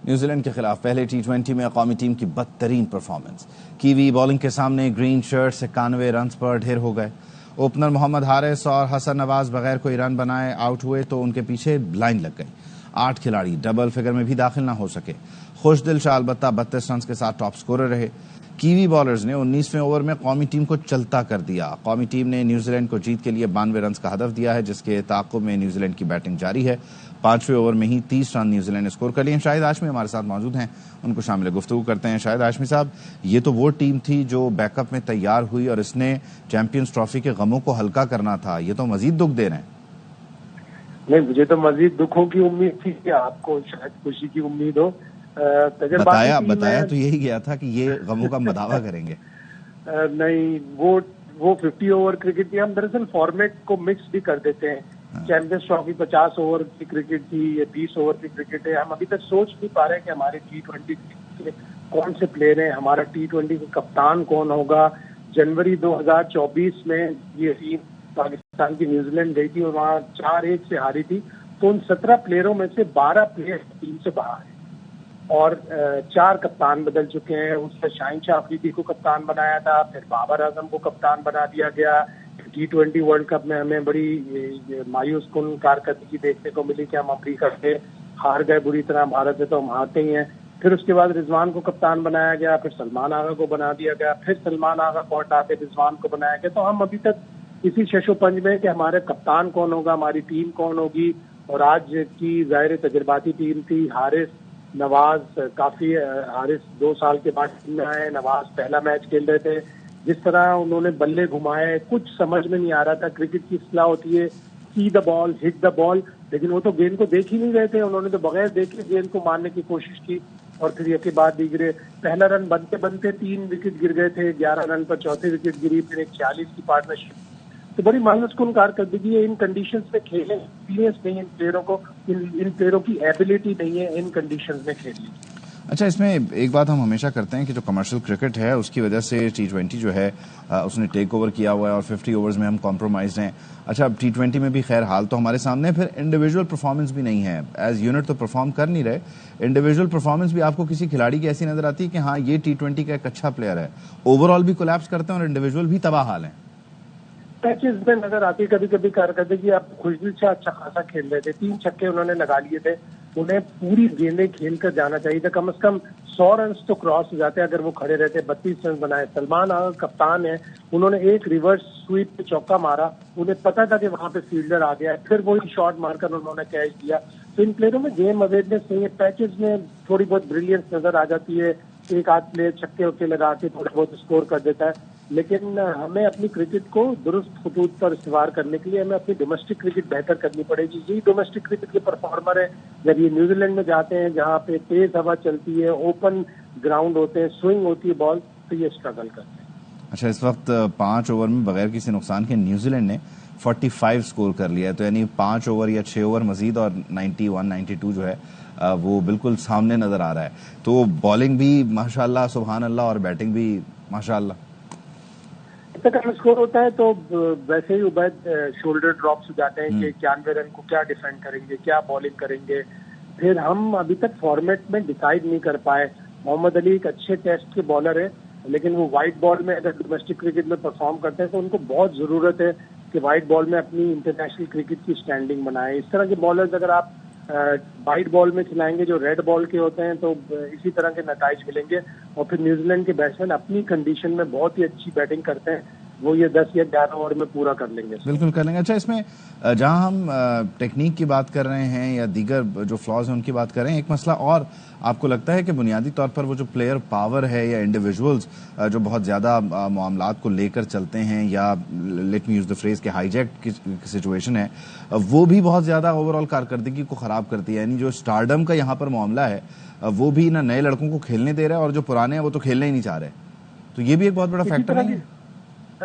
New Zealand کے خلاف پہلے T20 میں قومی ٹیم کی بدترین پرفارمنس. کیوی بالنگ کے سامنے گرین شرٹ 91 رنز پر ڈھیر ہو گئے. اوپنر محمد حارث اور حسن نواز بغیر کوئی رن بنائے آؤٹ ہوئے تو ان کے پیچھے لائن لگ گئی. 8 کھلاڑی ڈبل فگر میں بھی داخل نہ ہو سکے. خوش دل شاہ البتہ 32 رنز کے ساتھ ٹاپ سکورر رہے. کیوی بالرز نے 19ویں اوور میں قومی ٹیم کو چلتا کر دیا. قومی ٹیم نے نیوزی لینڈ کو جیت کے لیے 92 رنز کا ہدف دیا ہے، جس کے تعاقب میں نیوزی لینڈ کی بیٹنگ جاری ہے. 5ویں اوور میں ہی 30 رن نیوزی لینڈ نے اسکور کر لیے. شاہد ہاشمی ہمارے ساتھ موجود ہیں، ان کو شامل گفتگو کرتے ہیں. شاہد ہاشمی صاحب، یہ تو وہ ٹیم تھی جو بیک اپ میں تیار ہوئی اور اس نے چیمپئنز ٹرافی کے غموں کو ہلکا کرنا تھا. یہ تو مزید دکھ دے رہے ہیں. نہیں، مجھے تو مزید دکھوں کی امید تھی کہ آپ کو شاید خوشی کی امید ہو. بتایا تو یہی گیا تھا کہ یہ غموں کا مداوع کریں گے. نہیں، وہ 50 اوور کرکٹ تھی. ہم دراصل فارمیٹ کو مکس بھی کر دیتے ہیں. چیمپئنز ٹرافی 50 اوور کی کرکٹ تھی، یہ 20 اوور کی کرکٹ ہے. ہم ابھی تک سوچ نہیں پا رہے کہ ہمارے T20 کے کون سے پلیئر ہیں، ہمارا T20 کا کپتان کون ہوگا. جنوری 2024 میں یہ ٹیم پاکستان کی نیوزی لینڈ گئی تھی اور وہاں 4-1 سے ہاری تھی. تو ان 17 پلیئروں میں سے 12 پلیئر ٹیم سے باہر ہیں اور 4 کپتان بدل چکے ہیں. اس سے شاہین شاہ افریدی کو کپتان بنایا تھا، پھر بابر اعظم کو کپتان بنا دیا گیا. T20 ورلڈ کپ میں ہمیں بڑی مایوس کن کارکردگی دیکھنے کو ملی کہ ہم افریقہ سے ہار گئے بری طرح. بھارت سے تو ہم ہارتے ہی ہیں. پھر اس کے بعد رضوان کو کپتان بنایا گیا، پھر سلمان آغا کو بنا دیا گیا، پھر سلمان آغا کو ہٹا کے رضوان کو بنایا گیا. تو ہم ابھی تک اسی شش و پنج میں کہ ہمارے کپتان کون ہوگا، ہماری ٹیم کون ہوگی. اور آج کی ظاہر تجرباتی ٹیم تھی. حارث، نواز، کافی حارث 2 سال کے بعد ٹیم میں آئے. نواز پہلا میچ کھیل رہے تھے. جس طرح انہوں نے بلے گھمائے کچھ سمجھ میں نہیں آ رہا تھا. کرکٹ کی اصطلاح ہوتی ہے سی دا بال ہٹ دا بال، لیکن وہ تو گیند کو دیکھ ہی نہیں رہے تھے. انہوں نے تو بغیر دیکھے گیند کو مارنے کی کوشش کی اور پھر یہ کے بعد بھی گرے. پہلا رن بنتے بنتے 3 وکٹ گر گئے تھے. 11 رن پر چوتھی وکٹ گری، پھر ایک 46 کی پارٹنرشپ. تو بڑی مایوس کن کارکردگی ہے. ان کنڈیشنز میں کھیلیں، ایکسپیرینس نہیں ہے ان پلیئروں کو، ان پلیئروں کی ایبلٹی نہیں ہے ان کنڈیشنز میں کھیلنے کی. اچھا، اس میں ایک بات ہم ہمیشہ کرتے ہیں کہ جو کمرشل کرکٹ ہے اس کی وجہ سے T20 جو ہے اس نے ٹیک اوور کیا ہوا ہے اور 50 اوورز میں ہم کمپرومائزڈ ہیں. اچھا، اب T20 میں بھی خیر حال تو ہمارے سامنے، پھر انڈیویجول پرفارمنس بھی نہیں ہے. ایز یونٹ تو پرفارم کر نہیں رہے. انڈیویجول پرفارمنس بھی آپ کو کسی کھلاڑی کی ایسی نظر آتی ہے کہ ہاں یہ T20 کا ایک اچھا پلیئر ہے، اوور آل بھی کولیپس کرتے ہیں اور انڈیویجول بھی تباہ حال ہیں. پیچز میں نظر آتی کبھی کبھی کارکردگی. آپ خوشدل سے اچھا خاصا کھیل رہے تھے، 3 چھکے انہوں نے لگا لیے تھے. انہیں پوری گیندیں کھیل کر جانا چاہیے تھا. کم از کم 100 رنز تو کراس ہو جاتے اگر وہ کھڑے رہتے. 32 رنز بنائے. سلمان آغا کپتان ہے، انہوں نے ایک ریورس سویپ پہ چوکا مارا. انہیں پتا تھا کہ وہاں پہ فیلڈر آ گیا ہے، پھر وہی شاٹ مار کر انہوں نے کیچ دیا. تو ان پلیئروں میں گیم اویئرنیس نہیں ہے. پیچز میں تھوڑی بہت بریلینس نظر آ جاتی ہے. ایک آدھ پلیئر چھکے وکے لگا کے تھوڑا بہت اسکور کر دیتا ہے. لیکن ہمیں اپنی کرکٹ کو درست خطوط پر استوار کرنے کے لیے ہمیں اپنی ڈومیسٹک کرکٹ بہتر کرنی پڑے گی. یہی ڈومیسٹک کرکٹ کے پرفارمر ہیں. جب یہ نیوزی لینڈ میں جاتے ہیں جہاں پہ تیز ہوا چلتی ہے، اوپن گراؤنڈ ہوتے ہیں، سوئنگ ہوتی ہے بال، تو یہ اسٹرگل کرتے ہیں. اچھا، اس وقت 5 اوور میں بغیر کسی نقصان کے نیوزی لینڈ نے 45 سکور کر لیا ہے. تو یعنی 5 اوور یا 6 اوور مزید اور 91-92 جو ہے وہ بالکل سامنے نظر آ رہا ہے. تو بالنگ بھی ماشاءاللہ سبحان اللہ اور بیٹنگ بھی ماشاءاللہ. تک اسکور ہوتا ہے تو ویسے ہی عبید شولڈر ڈراپس ہو جاتے ہیں کہ 91 رن کو کیا ڈیفینڈ کریں گے، کیا بالنگ کریں گے. پھر ہم ابھی تک فارمیٹ میں ڈیسائیڈ نہیں کر پائے. محمد علی ایک اچھے ٹیسٹ کے بالر ہیں، لیکن وہ وائٹ بال میں اگر ڈومیسٹک کرکٹ میں پرفارم کرتے ہیں تو ان کو بہت ضرورت ہے کہ وائٹ بال میں اپنی انٹرنیشنل کرکٹ کی اسٹینڈنگ بنائیں. اس طرح کے بالرز اگر آپ وائٹ بال میں کھلائیں گے جو ریڈ بال کے ہوتے ہیں تو اسی طرح کے نتائج ملیں گے. اور پھر نیوزی لینڈ کے بیٹسمین اپنی کنڈیشن میں بہت ہی اچھی بیٹنگ کرتے ہیں، وہ یہ 10 یا 11 اوور میں پورا کر لیں گے. بالکل کر لیں گے. اچھا، اس میں جہاں ہم ٹیکنیک کی بات کر رہے ہیں یا دیگر جو فلاز ہیں ان کی بات کر رہے ہیں، ایک مسئلہ اور آپ کو لگتا ہے کہ بنیادی طور پر وہ جو پلیئر پاور ہے یا انڈیویجولز جو بہت زیادہ معاملات کو لے کر چلتے ہیں یا let me use the phrase کہ ہائی جیک کی سچویشن ہے، وہ بھی بہت زیادہ اوور آل کارکردگی کو خراب کرتی ہے. یعنی جو اسٹارڈم کا یہاں پر معاملہ ہے وہ بھی نہ نئے لڑکوں کو کھیلنے دے رہا ہے اور جو پرانے ہیں وہ تو کھیلنا ہی نہیں چاہ رہے. تو یہ بھی ایک بہت بڑا فیکٹر نہیں ہے.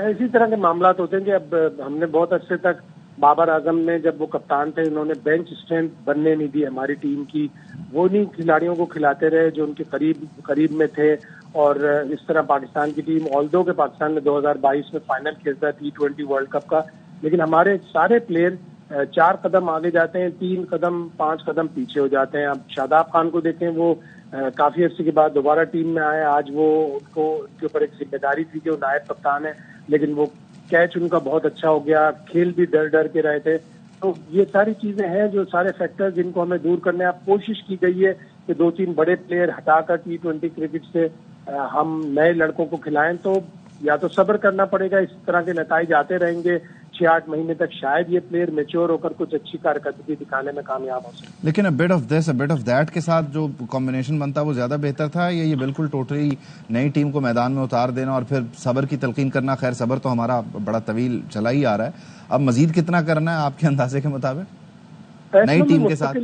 اسی طرح کے معاملات ہوتے ہیں کہ اب ہم نے بہت عرصے تک بابر اعظم نے جب وہ کپتان تھے انہوں نے بینچ اسٹرینتھ بننے نہیں دی ہماری ٹیم کی. وہ نہیں کھلاڑیوں کو کھلاتے رہے جو ان کے قریب میں تھے. اور اس طرح پاکستان کی ٹیم آلدو کہ پاکستان نے 2022 میں فائنل کھیلتا ہے T20 ورلڈ کپ کا، لیکن ہمارے سارے پلیئر 4 قدم آگے جاتے ہیں، 3 قدم 5 قدم پیچھے ہو جاتے ہیں. اب شاداب خان کو دیکھیں، وہ کافی عرصے کے بعد دوبارہ ٹیم میں آئے. آج وہ ان کے اوپر ایک ذمہ داری تھی کہ وہ نائب کپتان ہے، لیکن وہ کیچ ان کا بہت اچھا ہو گیا، کھیل بھی ڈر کے رہے تھے. تو یہ ساری چیزیں ہیں جو سارے فیکٹر جن کو ہمیں دور کرنے. اب کوشش کی گئی ہے کہ 2-3 بڑے پلیئر ہٹا کر T20 کرکٹ سے ہم نئے لڑکوں کو کھلائیں. تو یا تو صبر کرنا پڑے گا، اس طرح کے نتائج آتے رہیں گے 6-8 مہینے تک، شاید یہ پلیئر میچور ہو کر کچھ اچھی کارکردگی دکھانے میں کامیاب ہو سکے. لیکن but of this but of that کے ساتھ جو کمبینیشن بنتا وہ زیادہ بہتر تھا، یا یہ بالکل ٹوٹلی نئی ٹیم کو میدان میں اتار دینا اور پھر صبر کی تلقین کرنا؟ خیر صبر تو ہمارا بڑا طویل چلا ہی آ رہا ہے، اب مزید کتنا کرنا ہے آپ کے اندازے کے مطابق نئی ٹیم کے ساتھ؟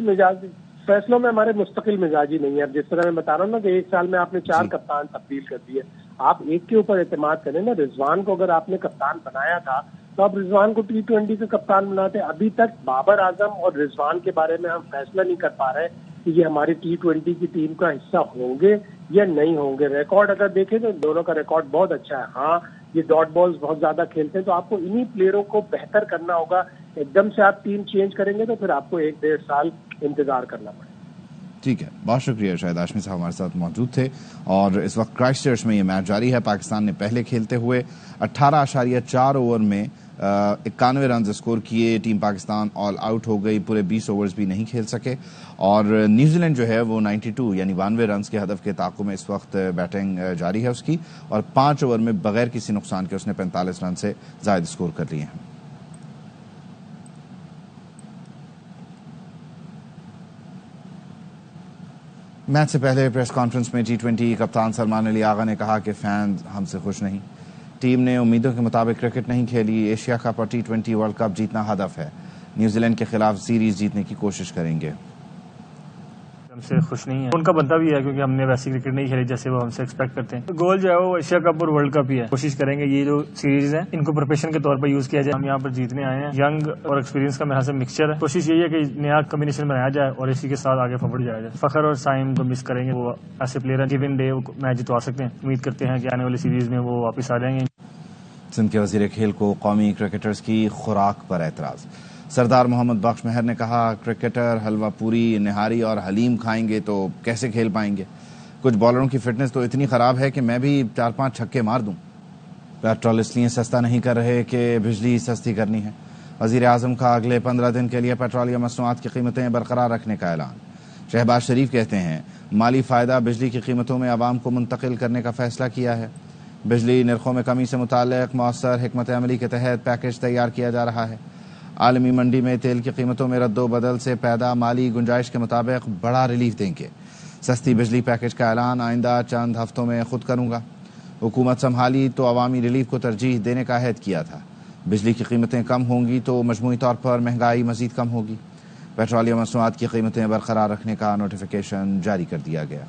فیصلوں میں ہمارے مستقل مزاجی نہیں ہے. اب جس طرح میں بتا رہا ہوں نا کہ 1 سال میں آپ نے 4 کپتان تبدیل کر دیے، آپ ایک کے اوپر اعتماد کریں نا. رضوان کو اگر آپ نے کپتان بنایا تھا تو آپ رضوان کو T20 کا کپتان بناتے. ابھی تک بابر اعظم اور رضوان کے بارے میں ہم فیصلہ نہیں کر پا رہے کہ یہ ہماری T20 کی ٹیم کا حصہ ہوں گے یا نہیں ہوں گے. ریکارڈ اگر دیکھیں تو دونوں کا ریکارڈ بہت اچھا ہے. ہاں یہ ڈاٹ بالز بہت زیادہ کھیلتے ہیں، تو آپ کو انہی پلیئروں کو بہتر کرنا ہوگا. ایک دم سے آپ ٹیم چینج کریں گے تو پھر آپ کو 1-1.5 سال انتظار کرنا پڑے گا. ٹھیک ہے، بہت شکریہ. شاہد ہاشمی صاحب ہمارے ساتھ موجود تھے. اور اس وقت کرائسٹ چرچ میں یہ میچ جاری ہے. پاکستان نے پہلے کھیلتے ہوئے 18.4 اوور میں 91 رنز اسکور کیے. ٹیم پاکستان آل آؤٹ ہو گئی، پورے 20 اوورز بھی نہیں کھیل سکے. اور نیوزی لینڈ جو ہے وہ 92 یعنی 92 رنز کے ہدف کے تعاقب میں اس وقت بیٹنگ جاری ہے اس کی، اور 5 اوور میں بغیر کسی نقصان کے اس نے 45 رن سے زائد اسکور کر لیے ہیں. میچ سے پہلے پریس کانفرنس میں T20 کپتان سلمان علی آغا نے کہا کہ فینز ہم سے خوش نہیں، ٹیم نے امیدوں کے مطابق کرکٹ نہیں کھیلی. ایشیا کپ اور T20 ورلڈ کپ جیتنا ہدف ہے، نیوزی لینڈ کے خلاف سیریز جیتنے کی کوشش کریں گے. ہم سے خوش نہیں ہے، ان کا بنتا بھی ہے کیونکہ ہم نے ویسی کرکٹ نہیں کھیلی جیسے وہ ہم سے ایکسپیکٹ کرتے ہیں. گول جو ہے وہ ایشیا کپ اور ورلڈ کپ ہی ہے. کوشش کریں گے یہ جو سیریز ہیں ان کو پروفیشن کے طور پر یوز کیا جائے. ہم یہاں پر جیتنے آئے ہیں، ینگ اور ایکسپیرینس کا میرے سے مکسچر ہے. کوشش یہی ہے کہ نیا کمبینیشن بنایا جائے اور اسی کے ساتھ آگے فارورڈ جایا جائے. فخر اور سائم کو مس کریں گے، وہ ایسے پلیئر ہیں گیون ڈے میچ جتوا سکتے ہیں. امید کرتے ہیں کہ آنے والی سیریز میں وہ واپس آ جائیں گے. سندھ کے وزیر کھیل کو قومی کرکٹرز کی خوراک پر اعتراض. سردار محمد بخش مہر نے کہا کرکٹر حلوہ پوری، نہاری اور حلیم کھائیں گے تو کیسے کھیل پائیں گے؟ کچھ بالروں کی فٹنس تو اتنی خراب ہے کہ میں بھی 4-5 چھکے مار دوں. پیٹرول اس لیے سستا نہیں کر رہے کہ بجلی سستی کرنی ہے. وزیر اعظم کا اگلے 15 دن کے لیے پیٹرولیم مصنوعات کی قیمتیں برقرار رکھنے کا اعلان. شہباز شریف کہتے ہیں مالی فائدہ بجلی کی قیمتوں میں عوام کو منتقل کرنے کا فیصلہ کیا ہے. بجلی نرخوں میں کمی سے متعلق مؤثر حکمت عملی کے تحت پیکج تیار کیا جا رہا ہے. عالمی منڈی میں تیل کی قیمتوں میں رد و بدل سے پیدا مالی گنجائش کے مطابق بڑا ریلیف دیں گے. سستی بجلی پیکج کا اعلان آئندہ چند ہفتوں میں خود کروں گا. حکومت سنبھالی تو عوامی ریلیف کو ترجیح دینے کا عہد کیا تھا. بجلی کی قیمتیں کم ہوں گی تو مجموعی طور پر مہنگائی مزید کم ہوگی. پیٹرولیم مصنوعات کی قیمتیں برقرار رکھنے کا نوٹیفیکیشن جاری کر دیا گیا.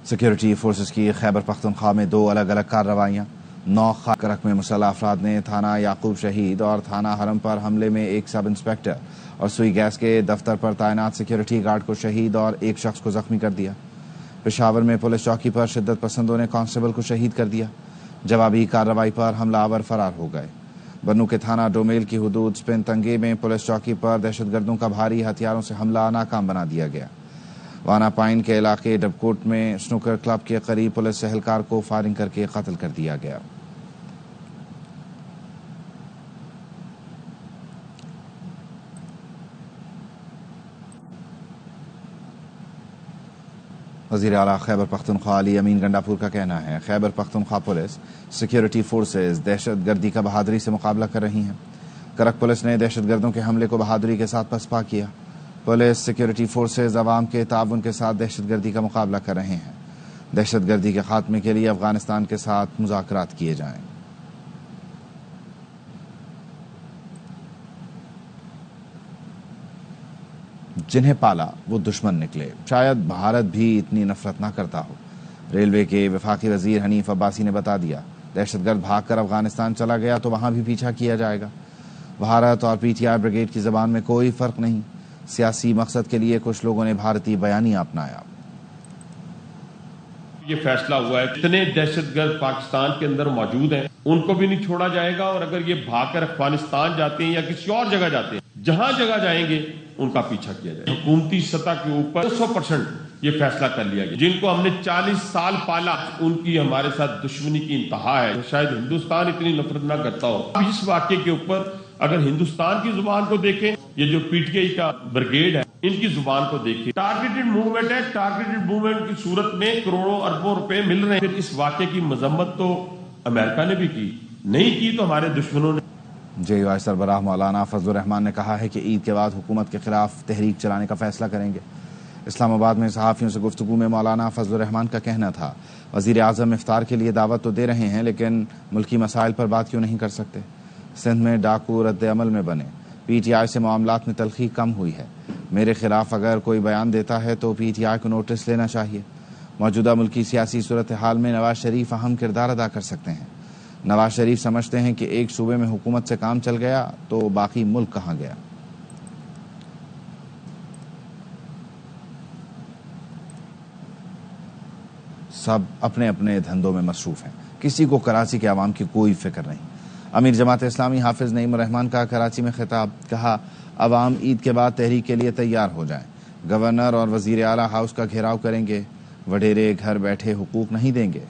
سیکیورٹی فورسز کی خیبر پختونخوا میں 2 الگ الگ کارروائیاں. 9 خاکرک میں مسلح افراد نے تھانہ یعقوب شہید اور تھانہ حرم پر حملے میں 1 سب انسپکٹر اور سوئی گیس کے دفتر پر تعینات سیکیورٹی گارڈ کو شہید اور 1 شخص کو زخمی کر دیا. پشاور میں پولیس چوکی پر شدت پسندوں نے کانسٹیبل کو شہید کر دیا. جوابی کارروائی پر حملہ آور فرار ہو گئے. بنو کے تھانہ ڈومیل کی حدود سپن تنگے میں پولیس چوکی پر دہشت گردوں کا بھاری ہتھیاروں سے حملہ ناکام بنا دیا گیا. وانا پائن کے علاقے ڈبکوٹ میں سنوکر کلب کے قریب پولیس اہلکار کو فائرنگ کر کے قتل کر دیا گیا. وزیر اعلیٰ خیبر پختونخوا علی امین گنڈاپور کا کہنا ہے Khyber Pakhtunkhwa police security forces دہشت گردی کا بہادری سے مقابلہ کر رہی ہیں. کرک پولیس نے دہشت گردوں کے حملے کو بہادری کے ساتھ پسپا کیا. پولیس سیکیورٹی فورسز عوام کے تعاون کے ساتھ دہشت گردی کا مقابلہ کر رہے ہیں. دہشت گردی کے خاتمے کے لیے افغانستان کے ساتھ مذاکرات کیے جائیں. جنہیں پالا وہ دشمن نکلے، شاید بھارت بھی اتنی نفرت نہ کرتا ہو. ریلوے کے وفاقی وزیر حنیف عباسی نے بتا دیا دہشت گرد بھاگ کر افغانستان چلا گیا تو وہاں بھی پیچھا کیا جائے گا. بھارت اور پی ٹی آئی بریگیڈ کی زبان میں کوئی فرق نہیں. سیاسی مقصد کے لیے کچھ لوگوں نے بھارتی بیانیہ اپنایا. یہ فیصلہ ہوا ہے اتنے دہشت گرد پاکستان کے اندر موجود ہیں ان کو بھی نہیں چھوڑا جائے گا، اور اگر یہ بھاگ کر افغانستان جاتے ہیں یا کسی اور جگہ جاتے ہیں، جہاں جگہ جائیں گے ان کا پیچھا کیا جائے. حکومتی سطح کے اوپر 100% یہ فیصلہ کر لیا گیا. جن کو ہم نے 40 سال پالا ان کی ہمارے ساتھ دشمنی کی انتہا ہے. شاید ہندوستان اتنی نفرت نہ کرتا ہو. اس واقعے کے اوپر اگر ہندوستان کی زبان کو دیکھیں، یہ جو پی ٹی آئی کا بریگیڈ ہے ان کی زبان کو دیکھیں، ٹارگیٹڈ موومنٹ ہے. ٹارگیٹڈ موومنٹ کی صورت میں کروڑوں اربوں روپے مل رہے ہیں. پھر اس واقعے کی مذمت تو امریکہ نے بھی کی، نہیں کی تو ہمارے دشمنوں نے. جے یو آئی سربراہ مولانا فضل الرحمان نے کہا ہے کہ عید کے بعد حکومت کے خلاف تحریک چلانے کا فیصلہ کریں گے. اسلام آباد میں صحافیوں سے گفتگو میں مولانا فضل الرحمان کا کہنا تھا وزیر اعظم افطار کے لیے دعوت تو دے رہے ہیں لیکن ملکی مسائل پر بات کیوں نہیں کر سکتے. سندھ میں ڈاکو رد عمل میں بنے. پی ٹی آئی سے معاملات میں تلخی کم ہوئی ہے. میرے خلاف اگر کوئی بیان دیتا ہے تو پی ٹی آئی کو نوٹس لینا چاہیے. موجودہ ملکی سیاسی صورتحال میں نواز شریف اہم کردار ادا کر سکتے ہیں. نواز شریف سمجھتے ہیں کہ ایک صوبے میں حکومت سے کام چل گیا تو باقی ملک کہاں گیا. سب اپنے اپنے دھندوں میں مصروف ہیں، کسی کو کراچی کے عوام کی کوئی فکر نہیں. امیر جماعت اسلامی حافظ نعیم الرحمان کا کراچی میں خطاب. کہا عوام عید کے بعد تحریک کے لیے تیار ہو جائیں. گورنر اور وزیر اعلیٰ ہاؤس کا گھیراؤ کریں گے. وڈیرے گھر بیٹھے حقوق نہیں دیں گے.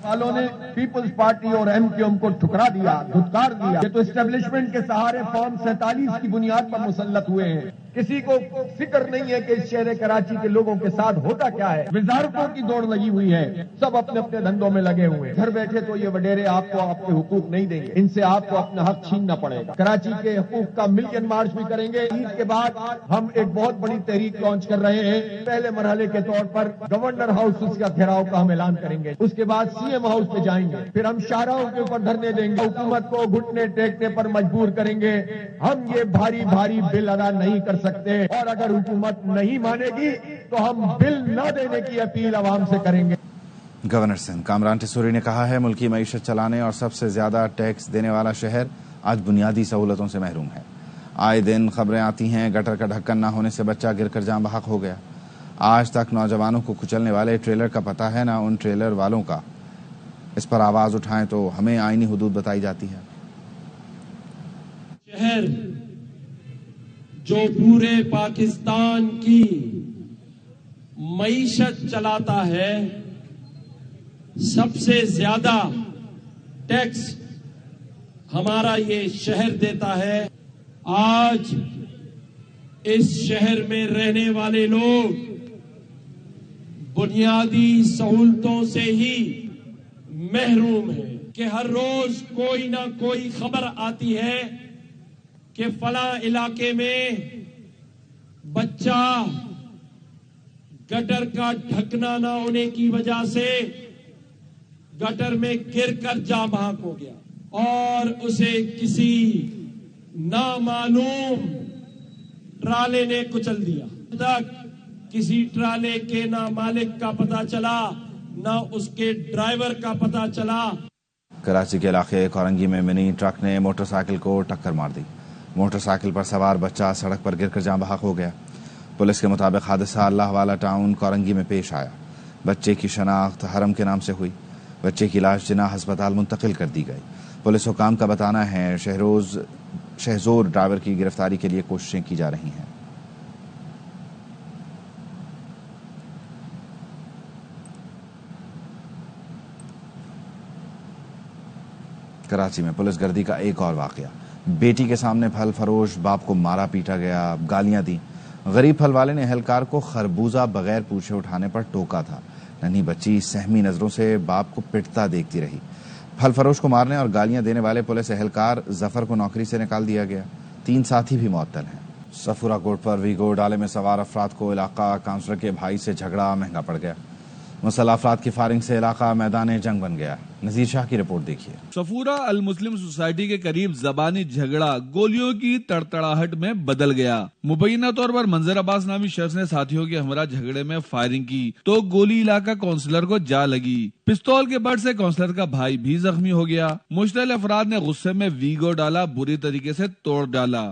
والوں نے پیپلز پارٹی اور ایم کیو ایم کو ٹھکرا دیا، دھتکار دیا. یہ تو اسٹیبلشمنٹ کے سہارے فارم 47 کی بنیاد پر مسلط ہوئے ہیں. کسی کو فکر نہیں ہے کہ اس شہر کراچی کے لوگوں کے ساتھ ہوتا کیا ہے. وزارتوں کی دوڑ لگی ہوئی ہے، سب اپنے اپنے دھندوں میں لگے ہوئے ہیں. گھر بیٹھے تو یہ وڈیرے آپ کو آپ کے حقوق نہیں دیں گے، ان سے آپ کو اپنا حق چھیننا پڑے گا. کراچی کے حقوق کا ملین مارچ بھی کریں گے. عید کے بعد ہم ایک بہت بڑی تحریک لانچ کر رہے ہیں. پہلے مرحلے کے طور پر گورنر ہاؤس اس کا گھیراؤ کا ہم اعلان کریں گے. اس کے بعد سی ایم ہاؤس پہ جائیں گے. پھر ہم شاہراہوں کے اوپر دھرنے دیں گے. حکومت کو گھٹنے ٹیکنے پر مجبور کریں گے. ہم یہ بھاری بھاری بل ادا نہیں کر سکتے، اور اگر حکومت نہیں مانے گی تو ہم بل نہ دینے کی اپیل عوام سے کریں گے. گورنر سندھ کامران ٹسوری نے کہا ہے ملکی معیشت چلانے اور سب سے زیادہ ٹیکس دینے والا شہر آج بنیادی سہولتوں سے محروم ہے. آئے دن خبریں آتی ہیں گٹر کا ڈھکن نہ ہونے سے بچہ گر کر جاں بحق ہو گیا. آج تک نوجوانوں کو کچلنے والے ٹریلر کا پتہ ہے نہ ان ٹریلر والوں کا. اس پر آواز اٹھائیں تو ہمیں آئینی حدود بتائی جاتی ہے. شہر جو پورے پاکستان کی معیشت چلاتا ہے، سب سے زیادہ ٹیکس ہمارا یہ شہر دیتا ہے. آج اس شہر میں رہنے والے لوگ بنیادی سہولتوں سے ہی محروم ہیں کہ ہر روز کوئی نہ کوئی خبر آتی ہے کہ فلاں علاقے میں بچہ گٹر کا ڈھکنا نہ ہونے کی وجہ سے گٹر میں گر کر جاں بحق ہو گیا اور اسے کسی نامعلوم ٹرالے نے کچل دیا. تک کسی ٹرالے کے نہ مالک کا پتہ چلا نہ اس کے ڈرائیور کا پتہ چلا. کراچی کے علاقے کورنگی میں منی ٹرک نے موٹر سائیکل کو ٹکر مار دی. موٹر سائیکل پر سوار بچہ سڑک پر گر کر جاں بحق ہو گیا. پولیس کے مطابق حادثہ اللہ والا ٹاؤن کورنگی میں پیش آیا. بچے کی شناخت حرم کے نام سے ہوئی. بچے کی لاش جناح ہسپتال منتقل کر دی گئی. پولیس حکام کا بتانا ہے شہزور ڈرائیور کی گرفتاری کے لیے کوششیں کی جا رہی ہیں. کراچی میں پولیس گردی کا ایک اور واقعہ. بیٹی کے سامنے پھل فروش باپ کو مارا پیٹا گیا، گالیاں دیں. غریب پھل والے نے اہلکار کو خربوزہ بغیر پوچھے اٹھانے پر ٹوکا تھا. ننھی بچی سہمی نظروں سے باپ کو پٹتا دیکھتی رہی. پھل فروش کو مارنے اور گالیاں دینے والے پولیس اہلکار ظفر کو نوکری سے نکال دیا گیا. 3 ساتھی بھی معطل ہیں. صفورہ کوٹ پر ویگو ڈالے میں سوار افراد کو علاقہ کانسلر کے بھائی سے جھگڑا مہنگا پڑ گیا. مسلح افراد کی فائرنگ سے علاقہ میدان جنگ بن گیا. نذیر شاہ کی رپورٹ دیکھیے. صفورہ المسلم سوسائٹی کے قریب زبانی جھگڑا گولیوں کی تڑتڑاہٹ میں بدل گیا. مبینہ طور پر منظر عباس نامی شخص نے ساتھیوں کے ہمراہ جھگڑے میں فائرنگ کی تو گولی علاقہ کونسلر کو جا لگی. پستول کے بٹ سے کونسلر کا بھائی بھی زخمی ہو گیا. مشتعل افراد نے غصے میں ویگو ڈالا بری طریقے سے توڑ ڈالا.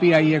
PIA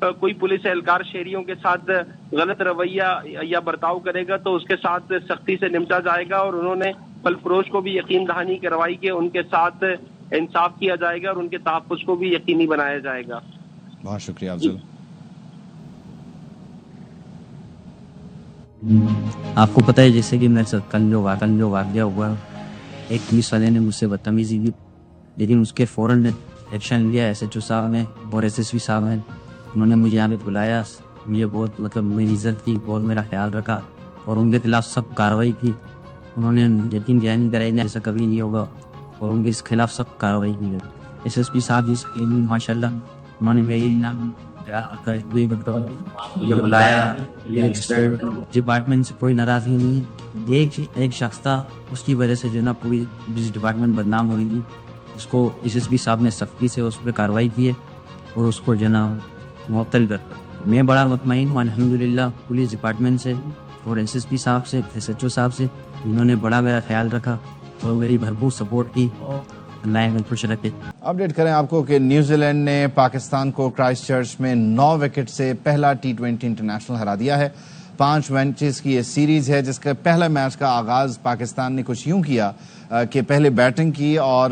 کوئی پولیس اہلکار شہریوں کے ساتھ غلط رویہ یا برتاؤ کرے گا تو اس کے ساتھ سختی سے نمٹا جائے گا، اور انہوں نے پھل فروش کو بھی یقین دہانی کروائی کہ ان کے ساتھ انصاف کیا جائے گا اور ان کے تحفظ کو بھی یقینی بنایا جائے گا۔ بہت شکریہ افضل۔ آپ کو پتہ ہے جیسے کہ میرے ساتھ کل جو واقعہ ہوا، ایک پولیس والے نے مجھ سے بدتمیزی کی، لیکن اس کے فوراً ایکشن لیا ایس ایچ او صاحب نے اور ایس ایس پی صاحب ہیں، انہوں نے مجھے یہاں پہ بلایا، مجھے بہت میری عزت کی، بہت میرا خیال رکھا اور ان کے خلاف سب کارروائی کی۔ انہوں نے یقین دہانی کرائی ایسا کبھی نہیں ہوگا اور ان کے خلاف سب کارروائی کی۔ ایس ایس پی صاحب ماشاء اللہ انہوں نے میری نام بلایا، ڈپارٹمنٹ سے کوئی ناراضگی نہیں، ایک شخص تھا اس کی وجہ سے جو نا پوری ڈپارٹمنٹ بدنام ہوئی تھی، اس کو ایس ایس پی صاحب نے سختی سے اس پہ کارروائی کی ہے اور اس کو جو نا معطل کر۔ میں بڑا مطمئن ہوں الحمدللہ پولیس ڈپارٹمنٹ سے اور ایس ایس پی صاحب سے، ایس ایچ او صاحب سے، انہوں نے بڑا میرا خیال رکھا اور میری بھرپور سپورٹ کی۔ خوش رکھے۔ اپڈیٹ کریں آپ کو کہ نیوزی لینڈ نے پاکستان کو کرائسٹ چرچ میں 9 وکٹ سے پہلا T20 انٹرنیشنل ہرا دیا ہے۔ 5 میچز کی یہ سیریز ہے جس کا پہلا میچ کا آغاز پاکستان نے کچھ یوں کیا کہ پہلے بیٹنگ کی اور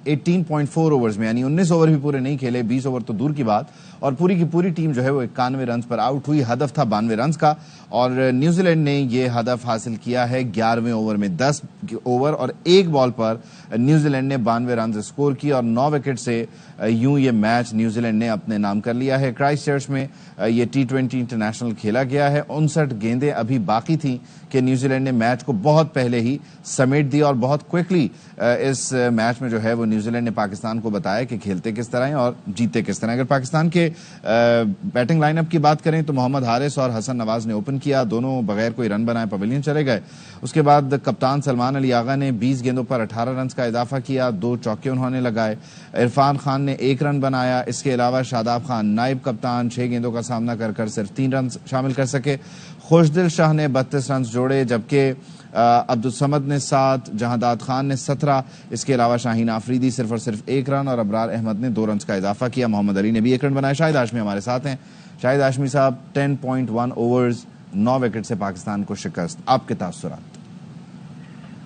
18.4 اوورز میں، یعنی 19 اوور بھی پورے نہیں کھیلے، 20 اوور تو دور کی بات، اور پوری کی پوری ٹیم جو ہے وہ 91 رنز پر آؤٹ ہوئی۔ ہدف تھا 92 رنز کا اور نیوزی لینڈ نے یہ ہدف حاصل کیا ہے 11ویں اوور میں۔ 10 اوور اور 1 بال پر نیوزی لینڈ نے 92 رنز اسکور کی اور 9 وکٹ سے یوں یہ میچ نیوزی لینڈ نے اپنے نام کر لیا ہے۔ کرائسٹ چرچ میں یہ T20 انٹرنیشنل کھیلا گیا ہے۔ 59 گیندیں ابھی باقی تھیں کہ نیوزی لینڈ نے میچ کو بہت پہلے ہی سمیٹ دیا اور بہت کوئکلی اس میچ میں جو ہے وہ نیوزی لینڈ نے پاکستان کو بتایا کہ کھیلتے کس طرح ہیں اور جیتے کس طرح۔ اگر پاکستان کے بیٹنگ لائن اپ کی بات کریں تو محمد حارث اور حسن نواز نے اوپن کیا، دونوں بغیر کوئی رن بنائے پویلین چلے گئے۔ اس کے بعد کپتان سلمان علی آغا نے 20 گیندوں پر 18 رنز کا اضافہ کیا، 2 چوکے انہوں نے لگائے۔ عرفان خان نے 1 رن بنایا۔ اس کے علاوہ شاداب خان نائب کپتان 6 گیندوں کا سامنا کر صرف 3 رنز شامل کر سکے۔ خوشدل شاہ نے 32 رنز جوڑے، جبکہ عبدالصمد نے 7، جہانداد خان نے 17، اس کے علاوہ شاہین آفریدی صرف اور صرف 1 رن اور ابرار احمد نے 2 رنز کا اضافہ کیا۔ محمد علی نے بھی 1 رن بنایا۔ شاہد ہاشمی ہمارے ساتھ ہیں۔ شاہد ہاشمی صاحب، 10.1 اوورز 9 وکٹ سے پاکستان کو شکست، آپ کے تاثرات؟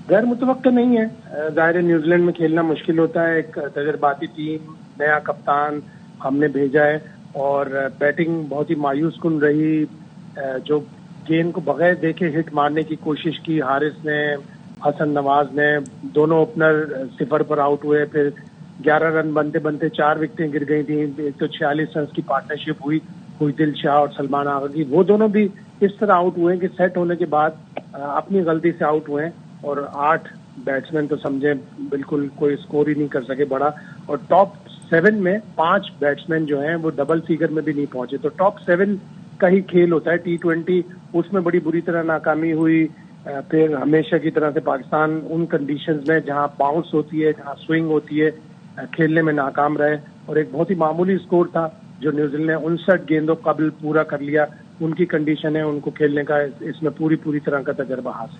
غیر متوقع نہیں ہے، ظاہر ہے نیوزی لینڈ میں کھیلنا مشکل ہوتا ہے، ایک تجرباتی ٹیم، نیا کپتان ہم نے بھیجا ہے اور بیٹنگ بہت ہی مایوس کن رہی، جو گیند کو بغیر دیکھے ہٹ مارنے کی کوشش کی حارث نے، حسن نواز نے، دونوں اوپنر 0 پر آؤٹ ہوئے، پھر 11 رن بنتے بنتے 4 وکٹیں گر گئی تھیں، 146 رنز کی پارٹنرشپ ہوئی خوشدل شاہ اور سلمان آغا کی، وہ دونوں بھی اس طرح آؤٹ ہوئے کہ سیٹ ہونے کے بعد اپنی غلطی سے آؤٹ ہوئے اور 8 بیٹسمین تو سمجھے بالکل کوئی اسکور ہی نہیں کر سکے بڑا، اور ٹاپ 7 میں 5 بیٹسمین جو ہیں وہ ڈبل فیگر میں بھی نہیں پہنچے۔ تو ٹاپ 7 کا ہی کھیل ہوتا ہے T20، اس میں بڑی بری طرح ناکامی ہوئی۔ پھر ہمیشہ کی طرح سے پاکستان ان کنڈیشنز میں جہاں باؤنس ہوتی ہے، جہاں سوئنگ ہوتی ہے، کھیلنے میں ناکام رہے اور ایک بہت ہی معمولی اسکور تھا جو نیوزی لینڈ نے 59 گیندوں قبل پورا کر لیا۔ ان کی کنڈیشن ہے، ان کو کھیلنے کا اس میں پوری طرح کا تجربہ حاصل۔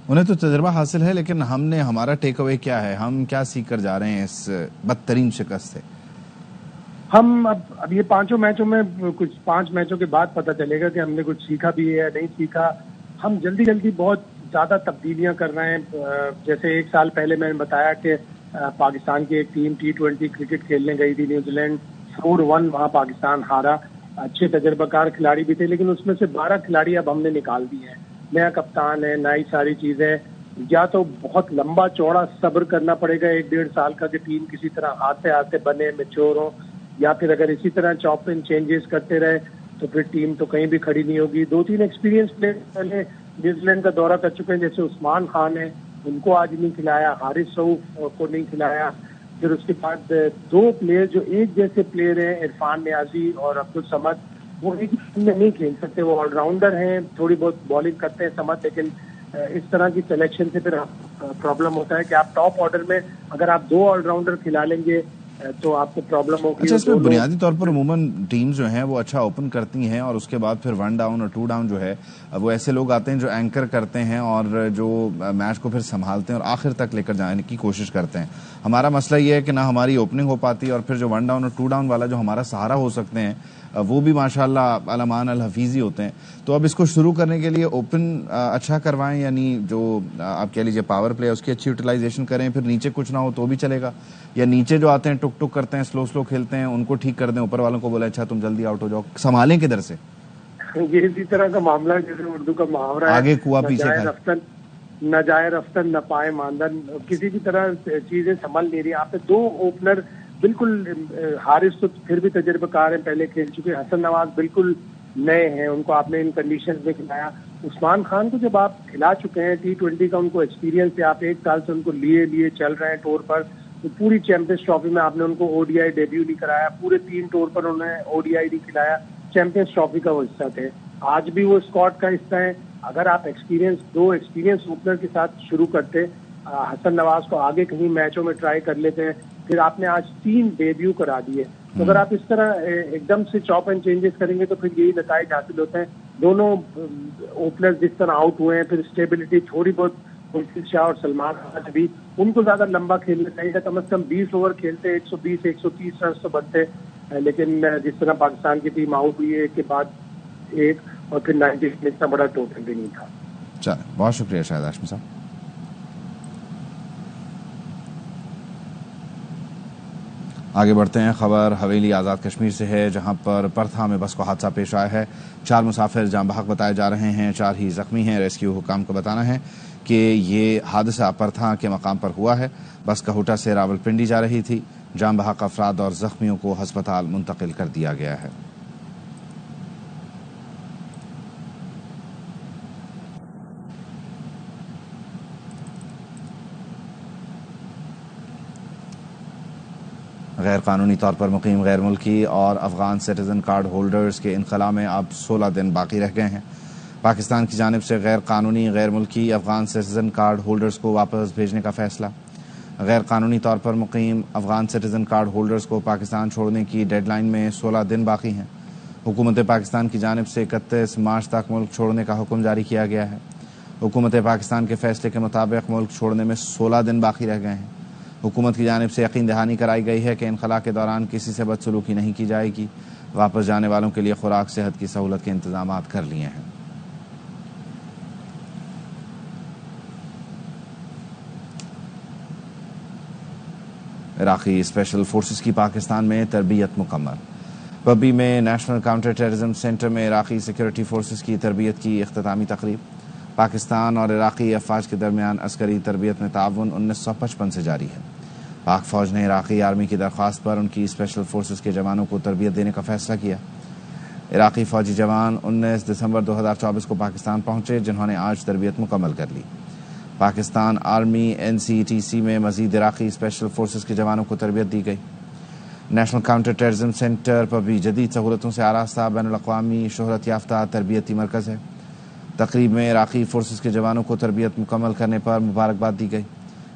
انہیں تو تجربہ حاصل ہے، لیکن ہمارا ٹیک اوے کیا ہے؟ ہم کیا سیکھ کر جا رہے ہیں اس بدترین شکست سے؟ ہم اب یہ 5 میچوں میں کچھ 5 میچوں کے بعد پتہ چلے گا کہ ہم نے کچھ سیکھا بھی ہے یا نہیں سیکھا۔ ہم جلدی بہت زیادہ تبدیلیاں کر رہے ہیں۔ جیسے 1 سال پہلے میں نے بتایا کہ پاکستان کی ایک ٹیم T20 کرکٹ کھیلنے گئی تھی نیوزی لینڈ، 4-1 وہاں پاکستان ہارا۔ اچھے تجربہ کار کھلاڑی بھی تھے، لیکن اس میں سے 12 کھلاڑی اب ہم نے نکال دیے ہیں۔ نیا کپتان ہے، نئی ساری چیزیں، یا تو بہت لمبا چوڑا صبر کرنا پڑے گا 1-1.5 سال کا کہ ٹیم کسی طرح آتے بنے میچور ہو، یا پھر اگر اسی طرح چاپ اینڈ چینجز کرتے رہے تو پھر ٹیم تو کہیں بھی کھڑی نہیں ہوگی۔ 2-3 ایکسپیرینس پلیئر پہلے نیوزی لینڈ کا دورہ کر چکے ہیں، جیسے عثمان خان ہے، ان کو آج نہیں کھلایا، حارث رؤف کو نہیں کھلایا۔ پھر اس کے بعد 2 پلیئر جو ایک جیسے پلیئر ہیں، عرفان نیازی اور عبدالصمد، وہ ایک ٹیم میں نہیں کھیل سکتے، وہ آل راؤنڈر ہیں، تھوڑی بہت بالنگ کرتے ہیں سمد، لیکن اس طرح کی سلیکشن سے پھر پرابلم ہوتا ہے کہ آپ ٹاپ آرڈر میں اگر آپ 2 آل راؤنڈر کھلا لیں گے تو آپ کو پرابلم ہوگی. اچھا اس میں بنیادی طور پر عموماً ٹیمز جو ہیں وہ اچھا اوپن کرتی ہیں اور اس کے بعد پھر 1 ڈاؤن اور 2 ڈاؤن جو ہے وہ ایسے لوگ آتے ہیں جو اینکر کرتے ہیں اور جو میچ کو پھر سنبھالتے ہیں اور آخر تک لے کر جانے کی کوشش کرتے ہیں. ہمارا مسئلہ یہ ہے کہ نہ ہماری اوپننگ ہو پاتی اور پھر جو 1 ڈاؤن اور 2 ڈاؤن والا جو ہمارا سہارا ہو سکتے ہیں وہ بھی ماشاءاللہ علمان الحفیظی ہوتے ہیں. تو اب اس کو شروع کرنے کے لیے اوپن اچھا کروائیں, یعنی جو آپ کہہ لیجیے پاور پلے اس کی اچھی یوٹیلائزیشن کریں, پھر نیچے کچھ نہ ہو تو بھی چلے گا, یا نیچے جو آتے ہیں ٹک ٹک کرتے ہیں سلو کھیلتے ہیں ان کو ٹھیک کر دیں, اوپر والوں کو بولیں اچھا تم جلدی آؤٹ ہو جاؤ, سنبھالیں کدھر سے؟ یہ اسی طرح کا معاملہ جیسے اردو کا محاورہ ہے, آگے کنواں پیچھے نہ جائے رفتن نہ پائے ماندن, کسی بھی طرح چیزیں سنبھل نہیں رہی. آپ نے 2 اوپنر بالکل, حارث تو پھر بھی تجربہ کار ہیں, پہلے کھیل چکے, حسن نواز بالکل نئے ہیں, ان کو آپ نے ان کنڈیشنز میں کھلایا. عثمان خان کو جب آپ کھلا چکے ہیں T20 کا, ان کو ایکسپیرینس ہے, آپ 1 سال سے ان کو لیے چل رہے ہیں ٹور پر, تو پوری چیمپئنز ٹرافی میں آپ نے ان کو ODI ڈیبیو نہیں کرایا, پورے 3 ٹور پر انہوں نے ODI نہیں کھلایا, چیمپئنز ٹرافی کا وہ حصہ تھے, آج بھی وہ اسکواڈ کا حصہ ہیں. اگر آپ 2 ایکسپیرینس اوپنر کے ساتھ شروع کرتے, حسن نواز کو آگے کہیں میچوں میں ٹرائی کر لیتے ہیں, پھر آپ نے آج 3 ڈیبیو کرا دیے, تو اگر آپ اس طرح ایک دم سے چاپ اینڈ چینجز کریں گے تو پھر یہی نتائج حاصل ہوتے ہیں. دونوں اوپنر جس طرح آؤٹ ہوئے ہیں, پھر اسٹیبلٹی تھوڑی بہت, ملک شاہ اور سلمان خان بھی, ان کو زیادہ لمبا کھیلنا چاہیے تھا, کم از کم 20 اوور کھیلتے, 120-130 رنز تو بنتے, لیکن جس طرح پاکستان کی ٹیم آؤٹ ہوئی ہے ایک کے بعد ایک, اور پھر 90 میں اتنا بڑا ٹوٹل بھی نہیں تھا. چلیں, بہت شکریہ شاہد ہاشمی صاحب. آگے بڑھتے ہیں. خبر حویلی آزاد کشمیر سے ہے, جہاں پر پرتھا میں بس کو حادثہ پیش آیا ہے. 4 مسافر جاں بحق بتائے جا رہے ہیں, 4 ہی زخمی ہیں. ریسکیو حکام کا بتانا ہے کہ یہ حادثہ پرتھا کے مقام پر ہوا ہے. بس کہوٹا سے راولپنڈی جا رہی تھی. جاں بحق افراد اور زخمیوں کو ہسپتال منتقل کر دیا گیا ہے. غیر قانونی طور پر مقیم غیر ملکی اور افغان سٹیزن کارڈ ہولڈرز کے انخلاء میں اب 16 دن باقی رہ گئے ہیں. پاکستان کی جانب سے غیر قانونی غیر ملکی افغان سٹیزن کارڈ ہولڈرز کو واپس بھیجنے کا فیصلہ. غیر قانونی طور پر مقیم افغان سٹیزن کارڈ ہولڈرز کو پاکستان چھوڑنے کی ڈیڈ لائن میں 16 دن باقی ہیں. حکومت پاکستان کی جانب سے 31 مارچ تک ملک چھوڑنے کا حکم جاری کیا گیا ہے. حکومت پاکستان کے فیصلے کے مطابق ملک چھوڑنے میں 16 دن باقی رہ گئے ہیں. حکومت کی جانب سے یقین دہانی کرائی گئی ہے کہ انخلاء کے دوران کسی سے بدسلوکی نہیں کی جائے گی. واپس جانے والوں کے لیے خوراک صحت کی سہولت کے انتظامات کر لیے ہیں. عراقی اسپیشل فورسز کی پاکستان میں تربیت مکمل. پبی میں نیشنل کاؤنٹر ٹیررزم سینٹر میں عراقی سیکورٹی فورسز کی تربیت کی اختتامی تقریب. پاکستان اور عراقی افواج کے درمیان عسکری تربیت میں تعاون 1955 سے جاری ہے. پاک فوج نے عراقی آرمی کی درخواست پر ان کی اسپیشل فورسز کے جوانوں کو تربیت دینے کا فیصلہ کیا. عراقی فوجی جوان 19 دسمبر 2024 کو پاکستان پہنچے, جنہوں نے آج تربیت مکمل کر لی. پاکستان آرمی NCTC میں مزید عراقی اسپیشل فورسز کے جوانوں کو تربیت دی گئی. نیشنل کاؤنٹر ٹیررزم سینٹر پر بھی جدید سہولتوں سے آراستہ بین الاقوامی شہرت یافتہ تربیتی مرکز ہے. تقریب میں عراقی فورسز کے جوانوں کو تربیت مکمل کرنے پر مبارکباد دی گئی.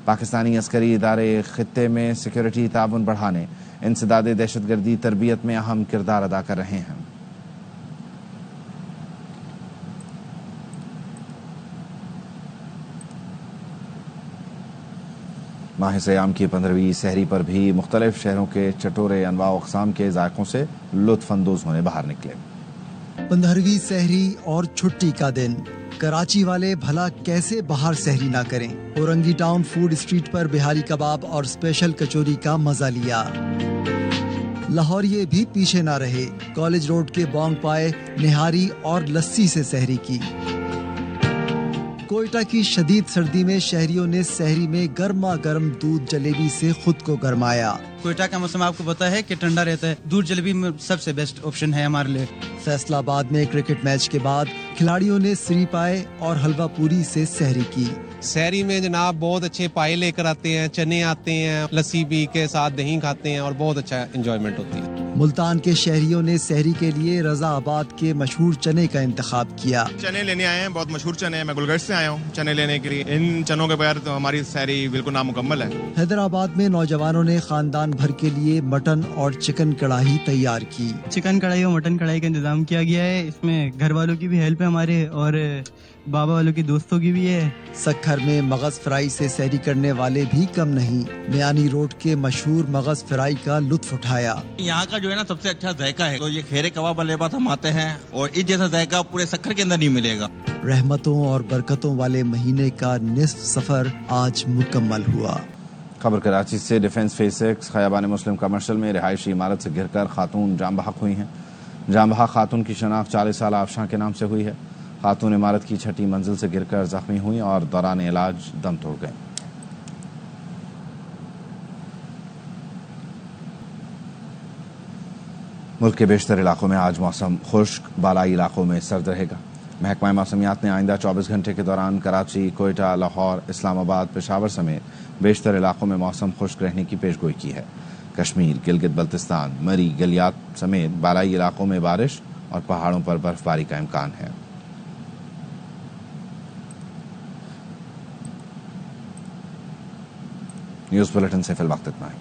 پاکستانی عسکری ادارے خطے میں سیکورٹی تعاون بڑھانے, انسداد دہشت گردی تربیت میں اہم کردار ادا کر رہے ہیں. ماہ سیام کی 15ویں سحری پر بھی مختلف شہروں کے چٹورے انواع و اقسام کے ذائقوں سے لطف اندوز ہونے باہر نکلے. 15ویں سحری اور چھٹی کا دن, کراچی والے بھلا کیسے باہر سحری نہ کریں. اورنگی ٹاؤن فوڈ اسٹریٹ پر بہاری کباب اور اسپیشل کچوری کا مزہ لیا. لاہوریے بھی پیچھے نہ رہے, کالج روڈ کے بونگ پائے, نہاری اور لسی سے سحری کی. کوئٹہ کی شدید سردی میں شہریوں نے سحری میں گرما گرم دودھ جلیبی سے خود کو گرمایا. کوئٹہ کا موسم آپ کو پتا ہے کہ ٹھنڈا رہتا ہے, دودھ جلیبی میں سب سے بیسٹ آپشن ہے ہمارے لیے. فیصل آباد میں کرکٹ میچ کے بعد کھلاڑیوں نے سری پائے اور حلوہ پوری سے سحری کی. سحری میں جناب بہت اچھے پائے لے کر آتے ہیں, چنے آتے ہیں, لسی بھی کے ساتھ دہی کھاتے ہیں اور بہت اچھا انجوائمنٹ ہوتی ہے. ملتان کے شہریوں نے سحری کے لیے رضا آباد کے مشہور چنے کا انتخاب کیا. چنے لینے آئے ہیں, بہت مشہور چنے ہیں. میں گلگڑھ سے آیا ہوں چنے لینے کے لیے. ان چنوں کے بغیر تو ہماری سحری بالکل نامکمل ہے. حیدرآباد میں نوجوانوں نے خاندان بھر کے لیے مٹن اور چکن کڑھائی تیار کی. چکن کڑھائی اور مٹن کڑھائی کا انتظام کیا گیا ہے. اس میں گھر والوں کی بھی ہیلپ ہے ہمارے اور بابا والوں کے دوستوں کی بھی ہے. سکھر میں مغز فرائی سے سحری کرنے والے بھی کم نہیں. میانی روڈ کے مشہور مغز فرائی کا لطف اٹھایا. یہاں کا جو ہے نا سب سے اچھا ذائقہ ہے. تو یہ کھیرے کباب والے بات ہم آتے ہیں اور اس جیسا ذائقہ پورے سکھر کے اندر نہیں ملے گا. رحمتوں اور برکتوں والے مہینے کا نصف سفر آج مکمل ہوا. خبر کراچی سے. ڈیفنس فیز 6 خیابان مسلم کمرشل میں رہائشی عمارت سے گر کر خاتون جاں بحق ہوئی ہیں. جاں بحق خاتون کی شناخت 40 سالہ آفشاں کے نام سے ہوئی ہے. خاتون عمارت کی 6ٹھی منزل سے گر کر زخمی ہوئی اور دوران علاج دم توڑ گئیں. ملک کے بیشتر علاقوں میں آج موسم خشک, بالائی علاقوں میں سرد رہے گا. محکمہ موسمیات نے آئندہ 24 گھنٹے کے دوران کراچی, کوئٹہ, لاہور, اسلام آباد, پشاور سمیت بیشتر علاقوں میں موسم خشک رہنے کی پیشگوئی کی ہے. کشمیر, گلگت بلتستان, مری, گلیات سمیت بالائی علاقوں میں بارش اور پہاڑوں پر برف باری کا امکان ہے. نیوز بلیٹن سے فی الوقت اتنا ہی.